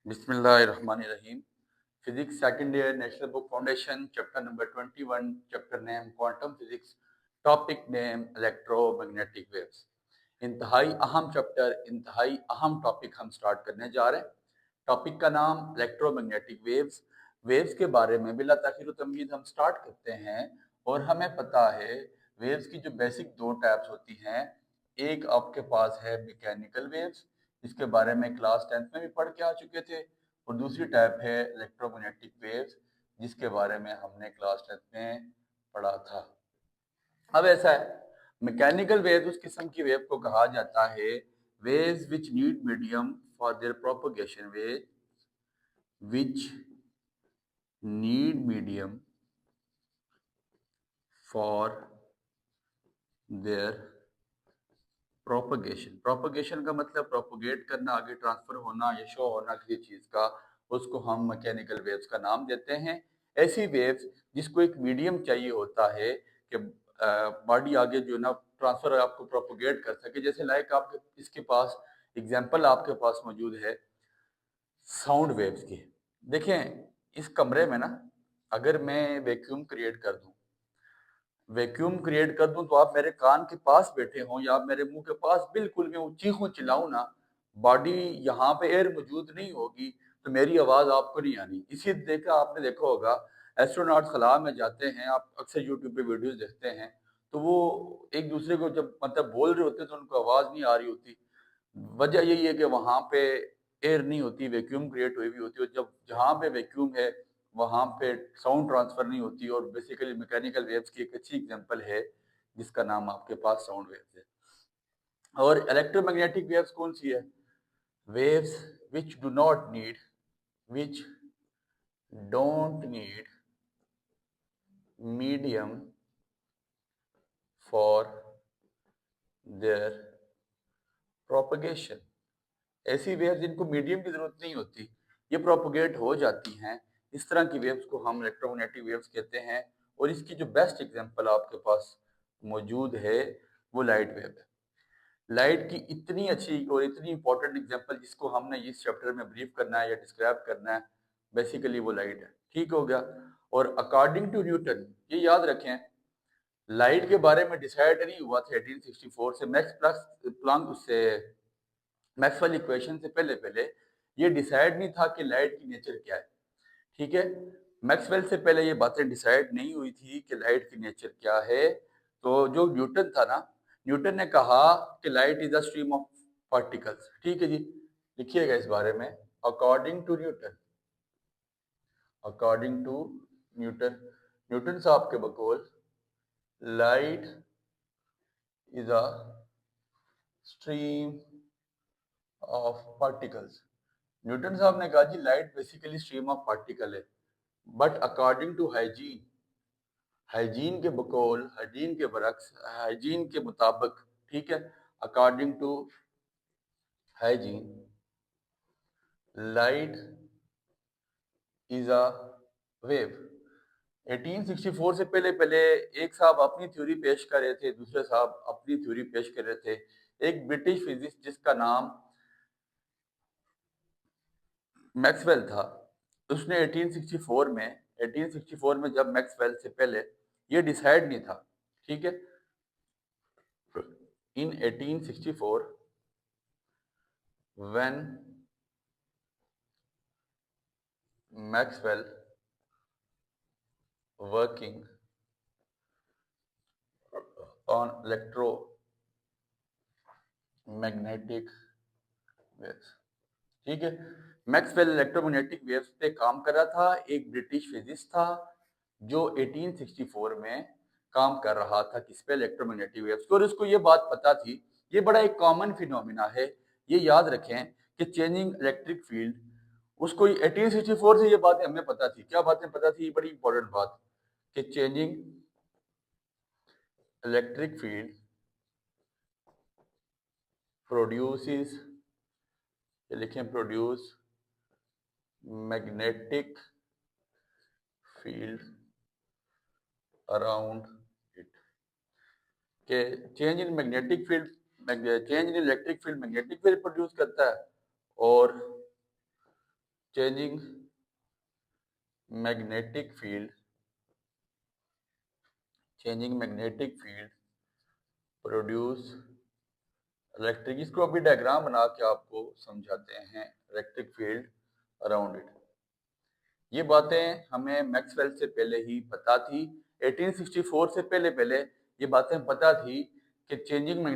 बिस्मिल्लाहिर्रहमानिर्रहीम। Physics second year national book foundation chapter number 21, chapter name quantum physics, topic name electromagnetic waves. इंतहाई अहम chapter, इंतहाई अहम topic हम स्टार्ट करने जा रहे हैं। टॉपिक का नाम इलेक्ट्रोमैग्नेटिक वेव्स। वेव्स के बारे में बिला ताखीर तमहीद हम स्टार्ट करते हैं। और हमें पता है वेव्स की जो बेसिक दो टाइप्स होती हैं, एक आपके पास है मैकेनिकल वेव्स, जिसके बारे में क्लास 10th में भी पढ़ के आ चुके थे, और दूसरी टाइप है इलेक्ट्रोमैग्नेटिक वेव्स, जिसके बारे में हमने क्लास 10th में पढ़ा था। अब ऐसा है, मैकेनिकल वेव्स उस किस्म की वेव को कहा जाता है waves which need medium for their propagation, wave which need medium for their propagation. Propagation का मतलब प्रोपोगेट करना, आगे ट्रांसफर होना या शो होना किसी चीज का, उसको हम मैकेनिकल वेव्स का नाम देते हैं। ऐसी वेव्स जिसको एक मीडियम चाहिए होता है कि बॉडी आगे जो ना ट्रांसफर आपको प्रोपोगेट कर सके। जैसे लाइक आपके इसके पास एग्जांपल आपके पास मौजूद है साउंड वेव्स की। देखें, इस कमरे में ना अगर मैं वैक्यूम क्रिएट कर दूं, तो आप मेरे कान के पास बैठे हों या आप मेरे मुंह के पास बिल्कुल मैं चीखूं चिल्लाऊं ना, बॉडी यहाँ पे एयर मौजूद नहीं होगी तो मेरी आवाज आपको नहीं आनी। इसी देखा आपने देखा होगा, एस्ट्रोनॉट खला में जाते हैं, आप अक्सर यूट्यूब पे वीडियोस देखते हैं, तो वो एक दूसरे को जब मतलब बोल रहे होते हैं तो उनको आवाज नहीं आ रही होती। वजह यही है कि वहां पे एयर नहीं होती, वैक्यूम क्रिएट हुई हुई होती है, और जब जहाँ पे वैक्यूम है वहां पे साउंड ट्रांसफर नहीं होती। और बेसिकली मैकेनिकल वेव्स की एक अच्छी एग्जांपल है जिसका नाम आपके पास साउंड वेव्स है। और इलेक्ट्रोमैग्नेटिक वेव्स कौन सी है? Waves which do not need, which don't need medium for their propagation. ऐसी वेव्स जिनको मीडियम की जरूरत नहीं होती, ये प्रोपोगेट हो जाती हैं। इस तरह की वेव्स को हम इलेक्ट्रोमैग्नेटिक वेव्स कहते हैं। और इसकी जो बेस्ट एग्जांपल आपके पास मौजूद है वो लाइट वेव है। लाइट की इतनी अच्छी और इतनी इंपॉर्टेंट एग्जांपल जिसको हमने इस चैप्टर में ब्रीफ करना है या डिस्क्राइब करना है, बेसिकली वो लाइट है। ठीक हो गया। और अकॉर्डिंग टू न्यूटन, ये याद रखें, लाइट के बारे में डिसाइड नहीं हुआ था 1864 से। मैक्स प्लैंक उससे मैक्सवेल इक्वेशन से पहले पहले ये डिसाइड नहीं था कि लाइट की नेचर क्या है। ठीक है, मैक्सवेल से पहले ये बातें डिसाइड नहीं हुई थी कि लाइट की नेचर क्या है। तो जो न्यूटन था ना, न्यूटन ने कहा कि light is a stream of particles. ठीक है जी, लिखिएगा इस बारे में। According to Newton, according to Newton, Newton साहब के बकौल light is a stream of particles. Newton साहब ने कहा जी light basically stream of particle है। But according to Huygens, Huygens के बकौल, हाइजीन के बरक्स, हाइजीन के मुताबिक, ठीक है, according to Huygens light is a wave. 1864 से पहले पहले एक साहब अपनी थ्योरी पेश कर रहे थे, दूसरे साहब अपनी थ्योरी पेश कर रहे थे। एक ब्रिटिश फिजिक्स जिसका नाम मैक्सवेल था, उसने 1864 में जब मैक्सवेल से पहले ये डिसाइड नहीं था, ठीक है, इन 1864 when Maxwell working on electromagnetic waves, ठीक है, मैक्सवेल इलेक्ट्रोमैग्नेटिक वेव्स पे काम कर रहा था। एक ब्रिटिश फिजिस्ट था जो 1864 में काम कर रहा था किस पे? इलेक्ट्रोमैग्नेटिक वेव्स को। और उसको ये बात पता थी, ये बड़ा एक कॉमन फिनोमिना है, ये याद रखें कि चेंजिंग इलेक्ट्रिक फील्ड, उसको 1864 से ये बातें हमें पता थी। क्या बातें पता थी? ये बड़ी इंपॉर्टेंट बात, कि चेंजिंग इलेक्ट्रिक फील्ड प्रोड्यूसेस, लिखें produce magnetic field around it, के change in magnetic field, change in electric field magnetic field produce करता है, और changing magnetic field produce electric, इसको अभी डायग्राम बना के आपको समझाते हैं। इलेक्ट्रिक फील्ड अराउंड इट, ये बातें हमें मैक्सवेल से पहले ही पता थी। 1864 से पहले ये बातें पता थी कि changing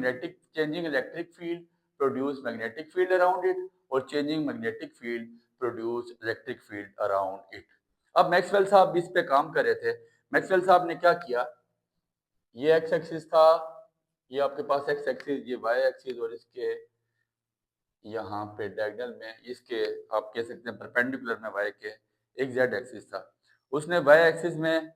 electric field produce magnetic field around it और changing magnetic field produce electric field around it. अब मैक्सवेल साहब इस पे काम कर रहे थे। मैक्सवेल साहब ने क्या किया, ये एक्स एक्सिस था, ये आपके पास एक्स एक्सिस, ये वाई एक्सिस, और इसके यहाँ पे डायगोनल में इसके आप कह सकते हैं परपेंडिकुलर में वाई के एक जेड एक्सिस था। उसने वाई एक्सिस में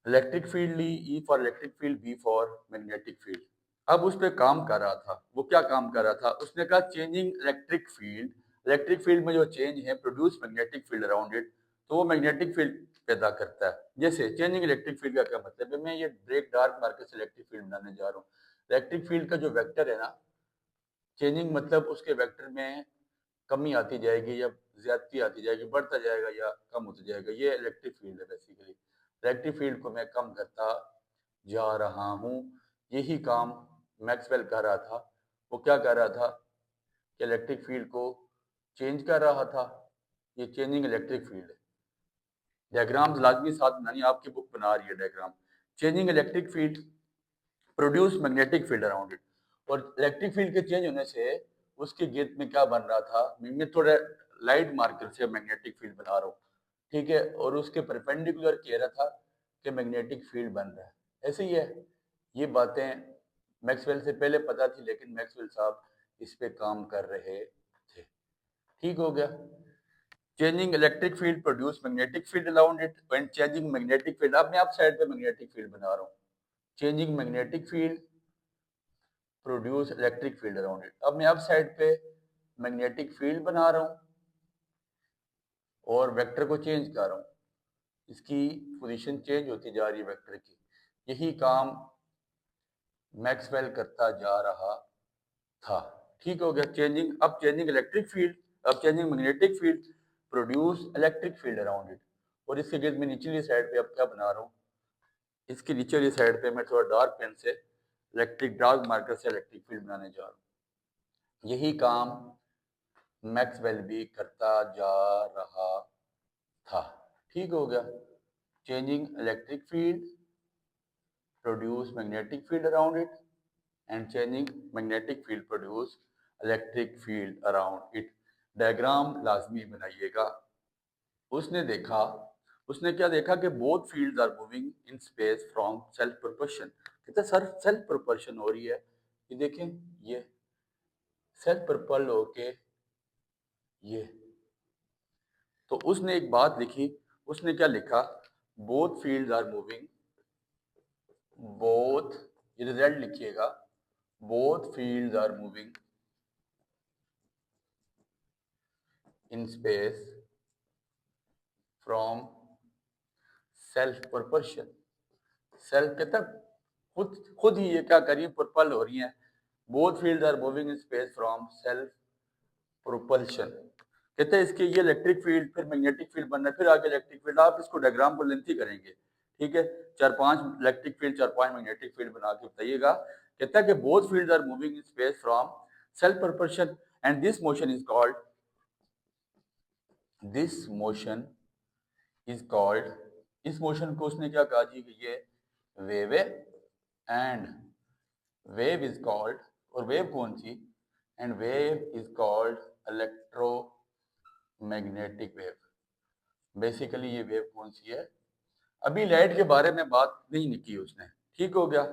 इलेक्ट्रिक फील्ड ली, E for electric field, B for magnetic field. अब उस पर काम कर रहा था। वो क्या काम कर रहा था, उसने कहा चेंजिंग इलेक्ट्रिक फील्ड में जो चेंज है produce magnetic field around it, तो वो मैग्नेटिक फील्ड पैदा करता है। जैसे चेंजिंग इलेक्ट्रिक फील्ड का क्या मतलब है, मैं ये ब्रेक डार्क मार्कर से इलेक्ट्रिक फील्ड बनाने जा रहा हूँ। इलेक्ट्रिक फील्ड का जो वेक्टर है ना, चेंजिंग मतलब उसके वेक्टर में कमी आती जाएगी या ज्यादती आती जाएगी, बढ़ता जाएगा या कम होता जाएगा, ये इलेक्ट्रिक फील्ड है बेसिकली। इलेक्ट्रिक फील्ड को मैं कम करता जा रहा हूँ, यही काम मैक्सवेल कर रहा था। वो क्या कर रहा था कि इलेक्ट्रिक फील्ड को चेंज कर रहा था। ये चेंजिंग इलेक्ट्रिक फील्ड है। डायग्राम लाजमी साथ बनानी, आपकी बुक बना रही है diagram. Changing electric field produce magnetic field around it, और इलेक्ट्रिक फील्ड के चेंज होने से उसके गिर्द में क्या बन रहा था, मैं थोड़ा लाइट मार्कर से मैग्नेटिक फील्ड बना रहा हूँ, ठीक है, और उसके परपेंडिकुलर कह रहा था कि मैग्नेटिक फील्ड बन रहा है। ऐसे ही है, ये बातें मैक्सवेल से पहले पता थी, लेकिन मैक्सवेल साहब इस पे काम कर रहे थे। ठीक हो गया। Changing electric field produce magnetic field around it, when changing magnetic field, अब मैं आप साइड पे मैग्नेटिक फील्ड बना रहा हूँ। Changing magnetic field produce electric field around it, अब मैं अब साइड पे मैग्नेटिक फील्ड बना रहा हूँ और वेक्टर को चेंज कर रहा हूँ, इसकी पोजीशन चेंज होती जा रही है वेक्टर की। यही काम मैक्सवेल करता जा रहा था। ठीक हो गया। चेंजिंग इलेक्ट्रिक फील्ड, अब changing magnetic field produce electric field around it, और इसके गिर्द में निचली साइड पे अब क्या बना रहा हूँ, इसकी निचली साइड पे मैं थोड़ा डार्क पेन से डार्क मार्कर से इलेक्ट्रिक फील्ड बनाने जा रहा हूँ। यही काम मैक्सवेल भी करता जा रहा था। ठीक हो गया। Changing electric field produce magnetic field around it and changing magnetic field produce electric field around it. Diagram लाजमी बनाइएगा। उसने देखा, उसने क्या देखा कि both fields are moving in space from self propulsion. कहते सर सेल्फ प्रोपल्शन हो रही है, ये देखें, ये सेल्फ प्रोपल होके ये, तो उसने एक बात लिखी। उसने क्या लिखा, both fields are moving, both, ये रिजल्ट लिखिएगा, both fields are moving in space from self propulsion. Self कहता खुद खुद ही ये क्या करिए प्रोपल हो रही हैं। Both fields are moving in space from self propulsion. कहते हैं इसके ये इलेक्ट्रिक फील्ड फिर मैग्नेटिक फील्ड बनना है, फिर आगे इलेक्ट्रिक फील्ड, आप इसको डायग्राम को लेंथी करेंगे, ठीक है, 4-5 इलेक्ट्रिक फील्ड 4-5 मैग्नेटिक फील्ड बना के बताइएगा। कहता है कि both fields are moving in space from self propulsion and this motion is called, this motion is called, इस मोशन को उसने क्या कहा जी कि ये वेव है, एंड वेव इज कॉल्ड, और वेव कौन सी, and wave is called electromagnetic wave. Basically ये वेव कौन सी है, अभी लाइट के बारे में बात नहीं की उसने। ठीक हो गया।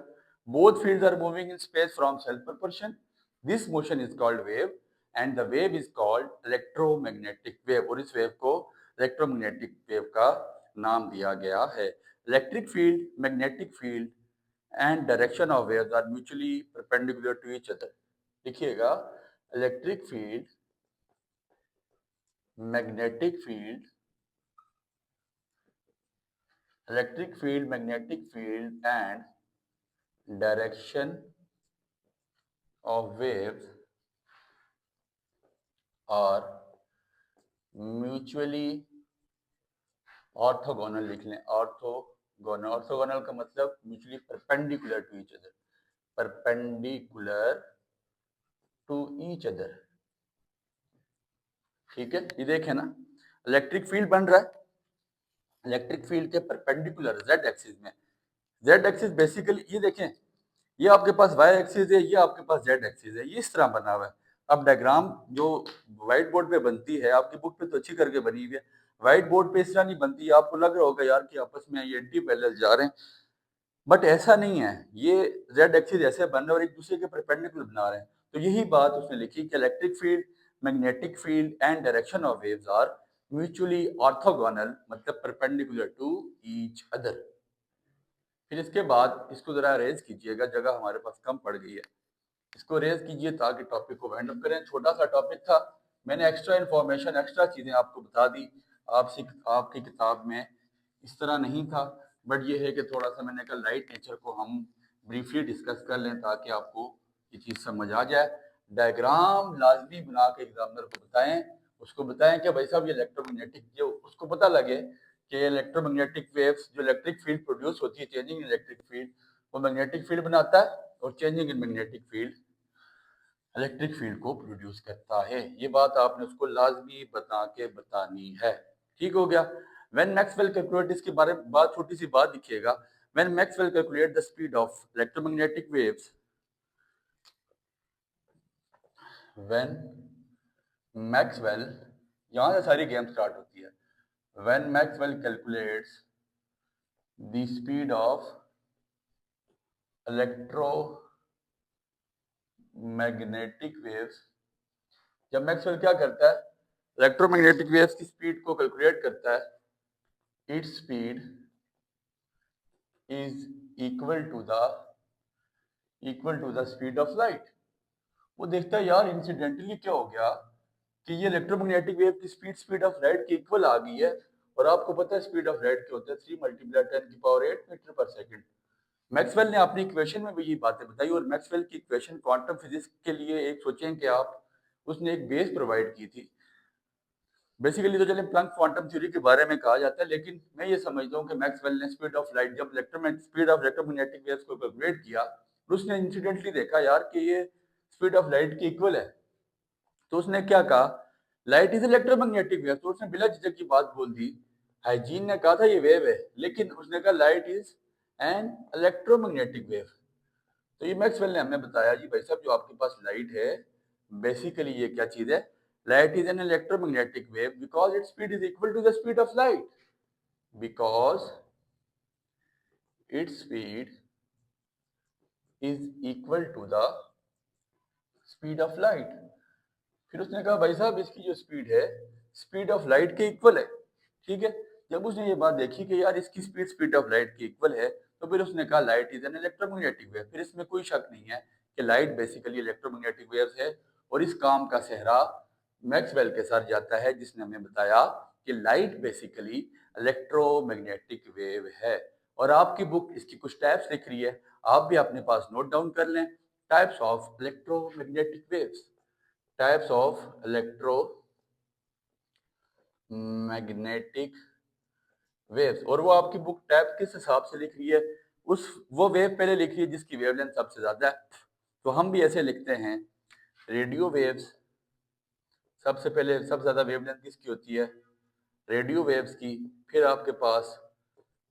Both fields are moving in space from self propulsion, this motion is called wave and the wave is called electromagnetic wave, और इस वेव को इलेक्ट्रोमैग्नेटिक वेव का नाम दिया गया है। Electric field, magnetic field and direction of waves are mutually perpendicular to each other. लिखिएगा, electric field, magnetic field, magnetic field and direction of waves are mutually orthogonal लिख लें, ऑर्थोगोनल, ऑर्थोगोनल का मतलब mutually perpendicular to each other, perpendicular to each other. ठीक है, ये देखें ना, इलेक्ट्रिक फील्ड बन रहा है इलेक्ट्रिक फील्ड के परपेंडिकुलर जेड एक्सिस में। जेड एक्सिस बेसिकली ये देखें, ये आपके पास वाई एक्सिस है, ये आपके पास जेड एक्सिस है, ये इस तरह बना हुआ है। अब डायग्राम जो व्हाइट बोर्ड पे बनती है, आपकी बुक पे तो अच्छी करके बनी हुई है, व्हाइट बोर्ड पे इस तरह नहीं बनती। आपको लग रहा होगा यार कि आपस में ये एंटी पैरेलल जा रहे हैं, बट ऐसा नहीं है। ये जेड एक्सिस ऐसे बन रहे हैं और एक दूसरे के परपेंडिकुलर बना रहे हैं। तो यही बात उसने लिखी कि electric field, magnetic field and direction of waves are mutually orthogonal, मतलब परपेंडिकुलर टू ईच अदर। फिर इसके बाद इसको जरा रेज कीजिएगा, जगह हमारे पास कम पड़ गई है, इसको रेज कीजिए ताकि टॉपिक को वाइंड अप करें। छोटा सा टॉपिक था, मैंने एक्स्ट्रा इन्फॉर्मेशन, एक्स्ट्रा चीज़ें आपको बता दी। आपकी किताब में इस तरह नहीं था, बट ये है कि थोड़ा सा मैंने कहा लाइट नेचर को हम ब्रीफली डिस्कस कर लें ताकि आपको ये चीज़ समझ आ जाए। डायग्राम लाजमी बना के एग्जामिनर को बताएं, उसको बताएं कि भाई साहब ये इलेक्ट्रोमैग्नेटिक, जो उसको पता लगे कि इलेक्ट्रोमैग्नेटिक वेव्स जो इलेक्ट्रिक फील्ड प्रोड्यूस होती है, चेंजिंग इन इलेक्ट्रिक फील्ड, वो मैग्नेटिक फील्ड बनाता है और changing in magnetic field electric field को प्रोड्यूस करता है। ये बात आपने उसको लाजमी बता के बतानी है। ठीक हो गया। व्हेन मैक्सवेल कैलकुलेट, इसके बारे में बात, छोटी सी बात लिखिएगा। When Maxwell calculate the speed of electromagnetic waves, when Maxwell, यहां से सारी गेम स्टार्ट होती है। When Maxwell calculates the speed of electromagnetic waves, जब मैक्सवेल क्या करता है, इलेक्ट्रोमैग्नेटिक वेव्स की स्पीड को कैलकुलेट करता है, its speed is equal to the speed of light। वो देखता है यार इंसिडेंटली क्या हो गया कि ये इलेक्ट्रोमैग्नेटिक वेव की स्पीड ऑफ लाइट की इक्वल आ गई है। और आपको पता है स्पीड ऑफ लाइट क्या होता है, 3 × 10⁸ मीटर पर सेकंड। मैक्सवेल ने अपनी इक्वेशन में भी ये बातें बताई, और मैक्सवेल की इक्वेशन क्वांटम फिजिक्स के लिए, एक सोचें कि आप, उसने एक बेस प्रोवाइड की थी। बेसिकली तो चले प्लैंक क्वांटम थ्योरी के बारे में कहा जाता है, लेकिन मैं ये समझता हूँ कि मैक्सवेल ने स्पीड ऑफ लाइट, जब स्पीड ऑफ इलेक्ट्रोमैग्नेटिक वेव्स को कैलकुलेट किया, तो उसने इंसिडेंटली देखा यार कि ये स्पीड ऑफ लाइट की इक्वल है। तो उसने क्या कहा, लाइट इज इलेक्ट्रोमैग्नेटिक वेव। तो उसने बिना झिझक की बात बोल दी। हाइजीन ने कहा था ये वेव है, लेकिन उसने कहा light is an electromagnetic wave. तो ये मैक्सवेल ने हमें बताया जी भाई साहब, जो आपके पास लाइट है, बेसिकली ये क्या चीज है, light is an electromagnetic wave because its speed is equal to the speed of light, because its speed is equal to the speed of light. फिर उसने कहा भाई साहब इसकी जो स्पीड है, स्पीड ऑफ लाइट के इक्वल है। ठीक है, जब उसने ये बात देखी कि यार इसकी स्पीड ऑफ लाइट की इक्वल है, तो फिर उसने कहा light is an electromagnetic wave. फिर इसमें कोई शक नहीं है कि लाइट बेसिकली इलेक्ट्रोमैग्नेटिक वेव्स है, और इस काम का सेहरा मैक्सवेल के सर जाता है, जिसने हमें बताया कि लाइट बेसिकली इलेक्ट्रोमैग्नेटिक वेव है। और आपकी बुक इसकी कुछ टाइप्स लिख रही है, आप भी अपने पास नोट डाउन कर लें। Types of electromagnetic waves, types of electromagnetic waves. और वो आपकी बुक टाइप किस हिसाब से लिख रही है, उस वो वेव पहले लिख रही है जिसकी वेवलेंथ सबसे ज्यादा है। तो हम भी ऐसे लिखते हैं, रेडियो वेव्स, सबसे पहले सबसे ज्यादा वेवलेंथ किसकी होती है, रेडियो वेव्स की। फिर आपके पास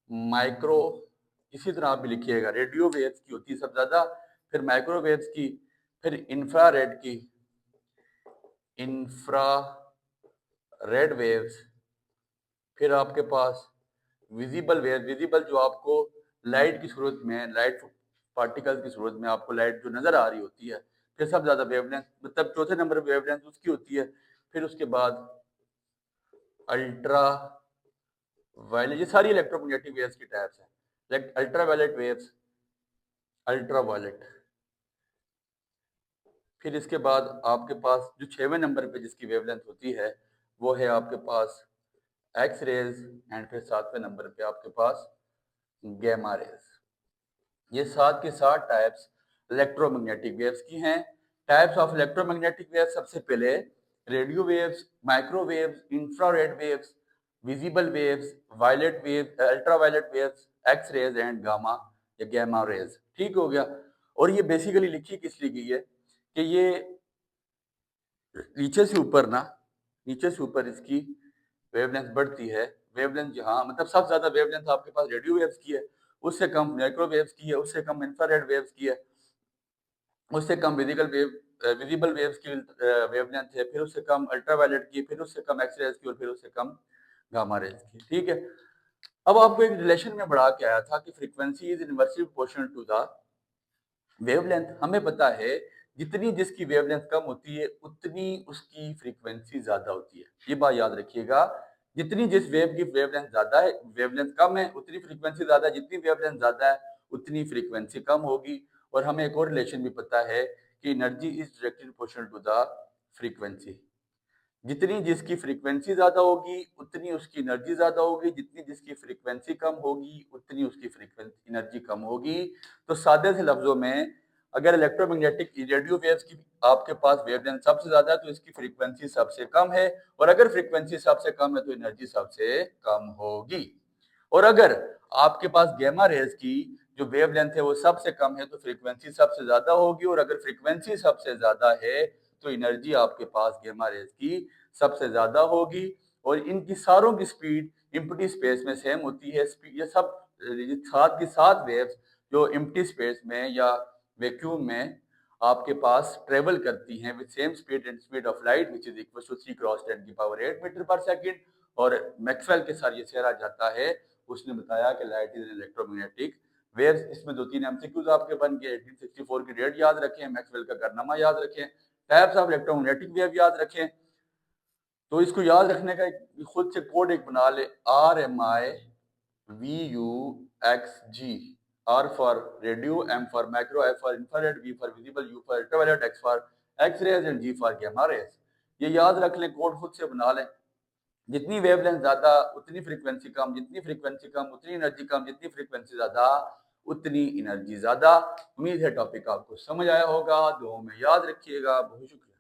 माइक्रो, इसी तरह आप भी लिखिएगा, रेडियो वेव्स की होती है सबसे ज्यादा, फिर माइक्रोवेव्स की, फिर इंफ्रारेड की, इंफ्रा रेड वेव्स, फिर आपके पास विजिबल वेव, विजिबल जो आपको लाइट की सूरत में, लाइट पार्टिकल्स की सूरत में आपको लाइट जो नजर आ रही होती है। फिर सबसे ज्यादा वेवलेंथ, मतलब चौथे नंबर पर वेवलेंथ उसकी होती है। फिर उसके बाद अल्ट्रा वायलेट, ये सारी इलेक्ट्रोमैग्नेटिक वेव्स की टाइप्स हैं, like ultra violet waves, ultra violet. फिर इसके बाद आपके पास जो 6वें नंबर पे जिसकी वेवलेंथ होती है, वो है आपके पास एक्स रेज, एंड फिर 7वें नंबर पे आपके पास गैमा रेज। ये 7 के 7 टाइप्स इलेक्ट्रोमैग्नेटिक वेव्स की हैं। टाइप्स ऑफ इलेक्ट्रोमैग्नेटिक वेव, सबसे पहले radio waves, microwaves, infrared waves, visible waves, violet waves, ultraviolet waves, X rays and gamma या गैमा रेज। ठीक हो गया। और ये बेसिकली लिखी किस लिए गई है कि ये नीचे से ऊपर ना, नीचे से ऊपर इसकी वेवलेंथ बढ़ती है। वेवलेंथ जहाँ मतलब सबसे ज्यादा वेवलेंथ आपके पास रेडियो वेव्स की है, उससे कम माइक्रोवेव्स की है, उससे कम इंफ्रारेड वेव्स की है, उससे कम विजिबल वेव्स की वेवलेंथ है, फिर उससे कम अल्ट्रावायलेट की, फिर उससे कम एक्स रेज की, और फिर उससे कम गामा रेज की। ठीक है। अब आपको एक रिलेशन में बढ़ा के आया था कि frequency is inversely proportional to the wavelength. हमें पता है जितनी जिसकी वेवलेंथ कम होती है उतनी उसकी फ्रीक्वेंसी ज्यादा होती है। ये बात याद रखिएगा, जितनी जिस वेव की वेवलेंथ ज्यादा है, वेवलेंथ कम है, उतनी फ्रीक्वेंसी ज्यादा है, जितनी वेवलेंथ ज्यादा है उतनी फ्रीक्वेंसी कम होगी। और हमें एक और रिलेशन भी पता है कि energy is directly proportional to the frequency. जितनी जिसकी फ्रीक्वेंसी ज्यादा होगी उतनी उसकी एनर्जी ज्यादा होगी, जितनी जिसकी फ्रीक्वेंसी कम होगी उतनी उसकी फ्रीक्वेंसी एनर्जी कम होगी। तो सादे से लफ्जों में, अगर इलेक्ट्रोमैग्नेटिक रेडियो वेव्स की आपके पास वेवलेंथ सबसे ज्यादा है तो इसकी फ्रीक्वेंसी सबसे कम है, और अगर फ्रीक्वेंसी सबसे कम है तो एनर्जी सबसे कम होगी। और अगर आपके पास गैमा रेज की जो वेवलेंथ है वो सबसे कम है तो फ्रीक्वेंसी सबसे ज्यादा होगी, और अगर फ्रीक्वेंसी सबसे ज्यादा है तो एनर्जी आपके पास गैमा रेज की सबसे ज्यादा होगी। और इनकी सारों की स्पीड एम्प्टी स्पेस में सेम होती है। ये सब साथ की साथ वेव्स जो एम्प्टी स्पेस में या वैक्यूम में आपके पास ट्रेवल करती हैं with same speed and speed of light which is equal to 3 cross 10 की पावर 8 मीटर पर सेकंड। और मैक्सवेल के साथ ये सेरा जाता है, उसने बताया कि लाइट इज इलेक्ट्रोमैग्नेटिक वेव्स। इसमें 2-3 एमसीक्यूज आपके बन गए। 1864 की डेट याद रखें, मैक्सवेल का कारनामा याद रखें, टाइप्स ऑफ इलेक्ट्रोमैग्नेटिक वेव याद रखें। तो इसको याद रखने का एक खुद से कोड एक बना ले, RMI VUXG। R for radio, M for micro, F for infrared, V for visible, U for ultraviolet, X for X rays and G for gamma rays. ये याद रख लें, कोड खुद से बना लें। जितनी वेवलेंथ ज्यादा उतनी फ्रीक्वेंसी कम, जितनी फ्रीक्वेंसी कम उतनी एनर्जी कम, जितनी फ्रीक्वेंसी ज्यादा उतनी एनर्जी ज्यादा। उम्मीद है टॉपिक आपको समझ आया होगा, दुआओं में याद रखिएगा। बहुत शुक्रिया।